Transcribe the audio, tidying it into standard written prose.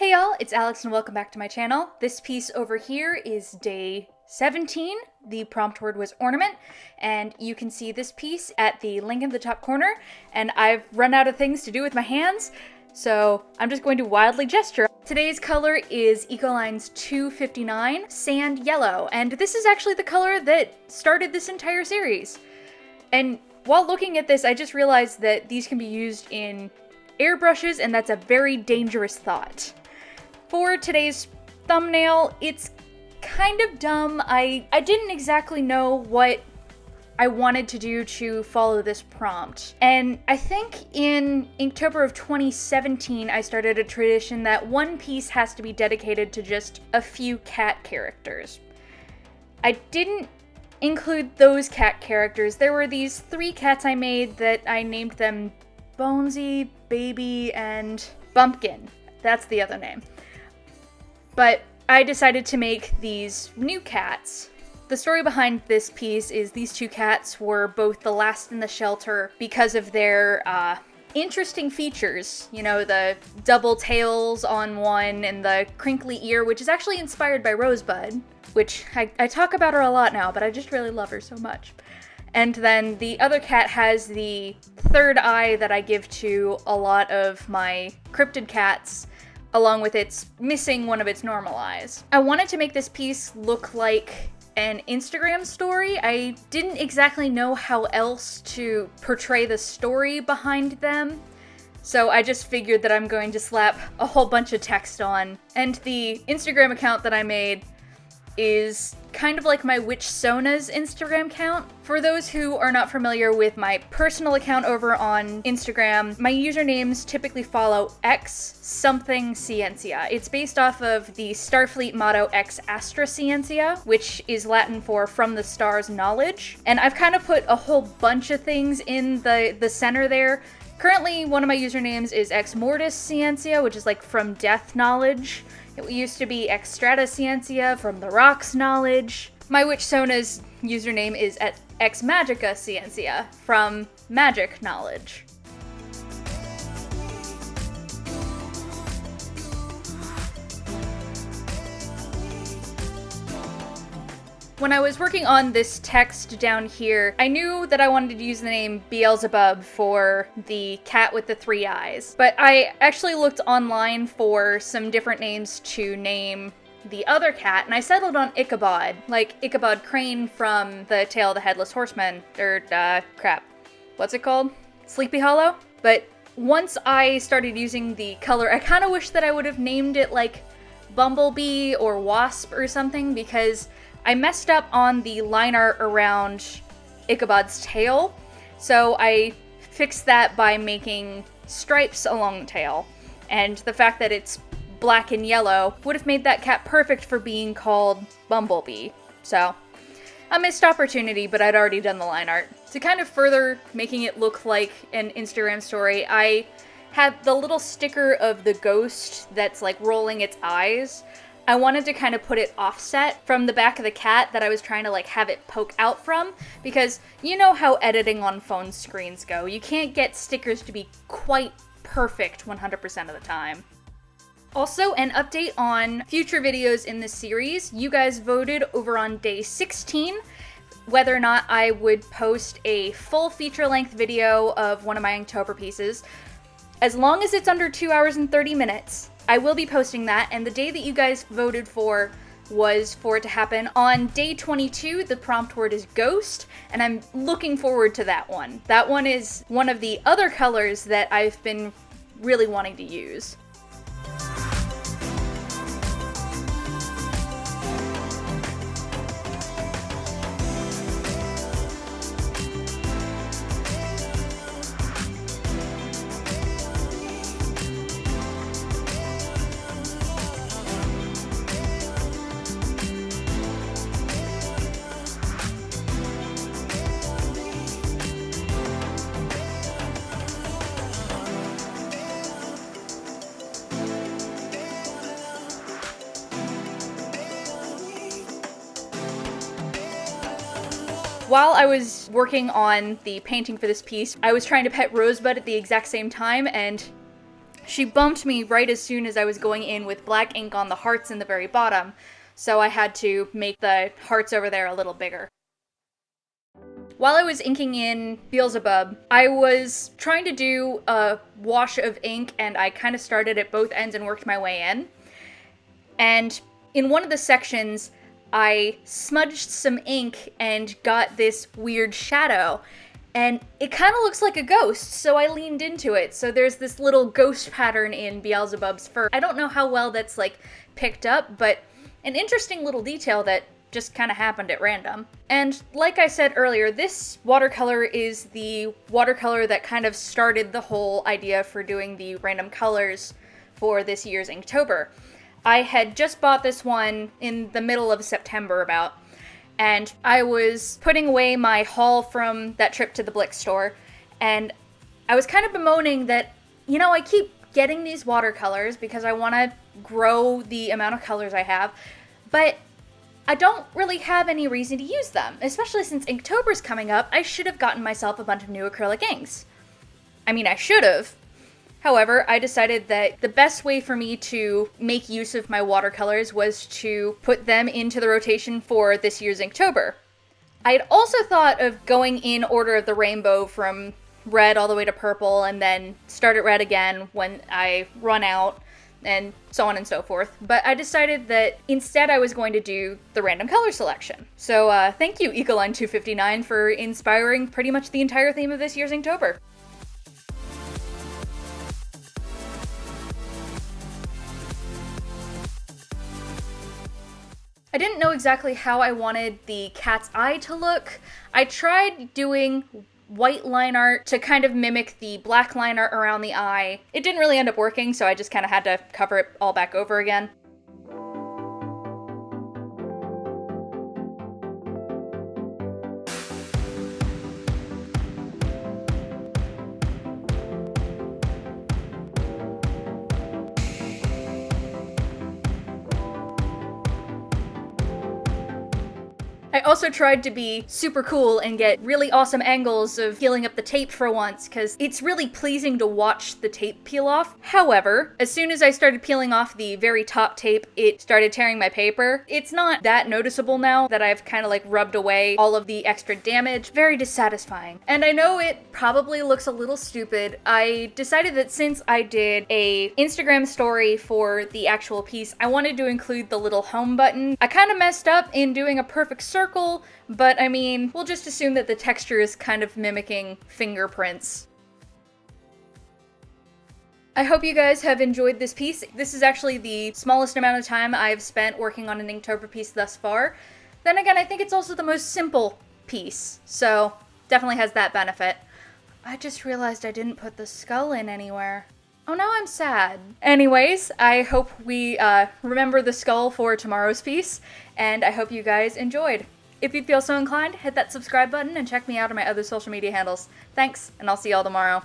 Hey y'all, it's Alex and welcome back to my channel. This piece over here is day 17. The prompt word was ornament, and you can see this piece at the link in the top corner, and I've run out of things to do with my hands, so I'm just going to wildly gesture. Today's color is Ecoline's 259 Sand Yellow, and this is actually the color that started this entire series. And while looking at this, I just realized that these can be used in airbrushes, and that's a very dangerous thought. For today's thumbnail, it's kind of dumb. I didn't exactly know what I wanted to do to follow this prompt. And I think in Inktober of 2017, I started a tradition that one piece has to be dedicated to just a few cat characters. I didn't include those cat characters. There were these 3 cats I made that I named them Bonesy, Baby, and Bumpkin. That's the other name. But I decided to make these new cats. The story behind this piece is these 2 cats were both the last in the shelter because of their interesting features. You know, the double tails on one and the crinkly ear, which is actually inspired by Rosebud, which I talk about her a lot now, but I just really love her so much. And then the other cat has the third eye that I give to a lot of my cryptid cats, along with its missing one of its normal eyes. I wanted to make this piece look like an Instagram story. I didn't exactly know how else to portray the story behind them, so I just figured that I'm going to slap a whole bunch of text on. And the Instagram account that I made is kind of like my Witch Sona's Instagram account. For those who are not familiar with my personal account over on Instagram, my usernames typically follow X something Scientia. It's based off of the Starfleet motto Ex Astra Scientia, which is Latin for from the stars knowledge. And I've kind of put a whole bunch of things in the center there. Currently, one of my usernames is Ex Mortis Scientia, which is like from death knowledge. It used to be Ex Strata Scientia, from the rocks knowledge. My Witch Sona's username is at Ex Magica Scientia, from magic knowledge. When I was working on this text down here, I knew that I wanted to use the name Beelzebub for the cat with the 3 eyes, but I actually looked online for some different names to name the other cat, and I settled on Ichabod, like Ichabod Crane from The Tale of the Headless Horseman, what's it called? Sleepy Hollow? But once I started using the color, I kind of wish that I would have named it like Bumblebee or Wasp or something, because I messed up on the line art around Ichabod's tail, so I fixed that by making stripes along the tail, and the fact that it's black and yellow would have made that cat perfect for being called Bumblebee. So, a missed opportunity, but I'd already done the line art. To kind of further making it look like an Instagram story, I had the little sticker of the ghost that's like rolling its eyes. I wanted to kind of put it offset from the back of the cat that I was trying to like have it poke out from, because you know how editing on phone screens go. You can't get stickers to be quite perfect 100% of the time. Also, an update on future videos in this series. You guys voted over on day 16 whether or not I would post a full feature-length video of one of my Inktober pieces. As long as it's under 2 hours and 30 minutes, I will be posting that, and the day that you guys voted for was for it to happen on day 22. The prompt word is ghost, and I'm looking forward to that one. That one is one of the other colors that I've been really wanting to use. While I was working on the painting for this piece, I was trying to pet Rosebud at the exact same time, and she bumped me right as soon as I was going in with black ink on the hearts in the very bottom, so I had to make the hearts over there a little bigger. While I was inking in Beelzebub, I was trying to do a wash of ink, and I kind of started at both ends and worked my way in. And in one of the sections, I smudged some ink and got this weird shadow. And it kind of looks like a ghost, so I leaned into it. So there's this little ghost pattern in Beelzebub's fur. I don't know how well that's like picked up, but an interesting little detail that just kind of happened at random. And like I said earlier, this watercolor is the watercolor that kind of started the whole idea for doing the random colors for this year's Inktober. I had just bought this one in the middle of September about, and I was putting away my haul from that trip to the Blick store, and I was kind of bemoaning that, you know, I keep getting these watercolors because I want to grow the amount of colors I have, but I don't really have any reason to use them, especially since Inktober's coming up. I should have gotten myself a bunch of new acrylic inks. I mean, I should have. However, I decided that the best way for me to make use of my watercolors was to put them into the rotation for this year's Inktober. I had also thought of going in order of the rainbow from red all the way to purple and then start at red again when I run out, and so on and so forth. But I decided that instead I was going to do the random color selection. So thank you, Ecoline259, for inspiring pretty much the entire theme of this year's Inktober. I didn't know exactly how I wanted the cat's eye to look. I tried doing white line art to kind of mimic the black line art around the eye. It didn't really end up working, so I just kind of had to cover it all back over again. I also tried to be super cool and get really awesome angles of peeling up the tape for once, because it's really pleasing to watch the tape peel off. However, as soon as I started peeling off the very top tape, it started tearing my paper. It's not that noticeable now that I've kind of like rubbed away all of the extra damage. Very dissatisfying. And I know it probably looks a little stupid. I decided that since I did a Instagram story for the actual piece, I wanted to include the little home button. I kind of messed up in doing a perfect circle, but I mean, we'll just assume that the texture is kind of mimicking fingerprints. I hope you guys have enjoyed this piece. This is actually the smallest amount of time I've spent working on an Inktober piece thus far. Then again, I think it's also the most simple piece, so definitely has that benefit. I just realized I didn't put the skull in anywhere. Oh, now I'm sad. Anyways, I hope we remember the skull for tomorrow's piece, and I hope you guys enjoyed. If you feel so inclined, hit that subscribe button and check me out on my other social media handles. Thanks, and I'll see y'all tomorrow.